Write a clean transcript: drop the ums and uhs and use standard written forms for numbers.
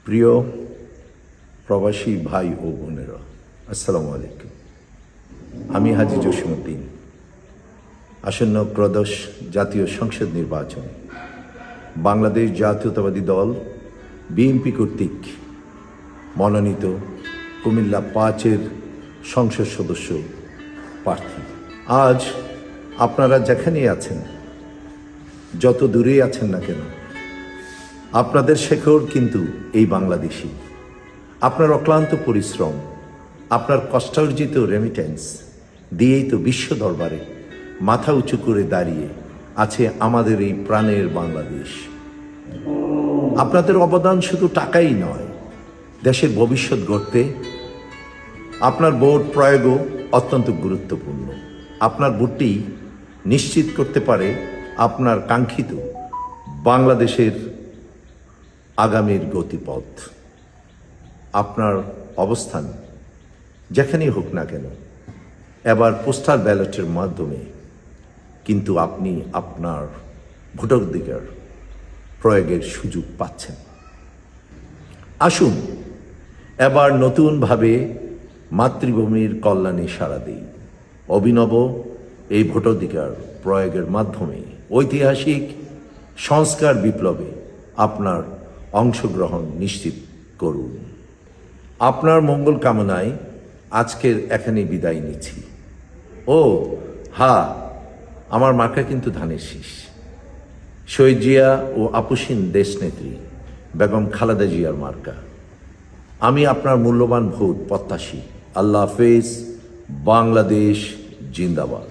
প্রিয় প্রবাসী ভাই ও বোনেরা, আসসালামু আলাইকুম। আমি হাজী জসিমউদ্দিন। আসন্ন ত্রয়োদশ জাতীয় সংসদ নির্বাচনে বাংলাদেশ জাতীয়তাবাদী দল বিএনপি কর্তৃক মনোনীত কুমিল্লা ৫-এর সংসদ সদস্য প্রার্থী। আজ আপনারা যেখানেই আছেন, যত দূরেই আছেন না কেন, আপনাদের শেকড় কিন্তু এই বাংলাদেশি। আপনার অক্লান্ত পরিশ্রম, আপনার কষ্টার্জিত রেমিটেন্স দিয়েই তো বিশ্ব দরবারে মাথা উঁচু করে দাঁড়িয়ে আছে আমাদের এই প্রাণের বাংলাদেশ। আপনাদের অবদান শুধু টাকাই নয়, দেশের ভবিষ্যৎ গড়তে আপনার ভোট প্রয়োগও অত্যন্ত গুরুত্বপূর্ণ। আপনার ভোটটি নিশ্চিত করতে পারে আপনার কাঙ্ক্ষিত বাংলাদেশের আগামীর গতিপথ। আপনার অবস্থান যেখানেই হোক না কেন, এবার পোস্টাল ব্যালটের মাধ্যমে কিন্তু আপনি আপনার ভোটাধিকার প্রয়োগের সুযোগ পাচ্ছেন। আসুন এবার নতুনভাবে মাতৃভূমির কল্যাণে সাড়া দিই। অভিনব এই ভোটাধিকার প্রয়োগের মাধ্যমে ঐতিহাসিক সংস্কার বিপ্লবে আপনার অংশগ্রহণ নিশ্চিত করুন। আপনার মঙ্গল কামনায় আজকের এখানে বিদায় নিচ্ছি। আমার মার্কা কিন্তু ধানের শীষ। শহীদ জিয়া ও আপসীন দেশনেত্রী বেগম খালেদা জিয়ার মার্কা। আমি আপনার মূল্যবান ভোট প্রত্যাশী। আল্লাহ হাফেজ। বাংলাদেশ জিন্দাবাদ।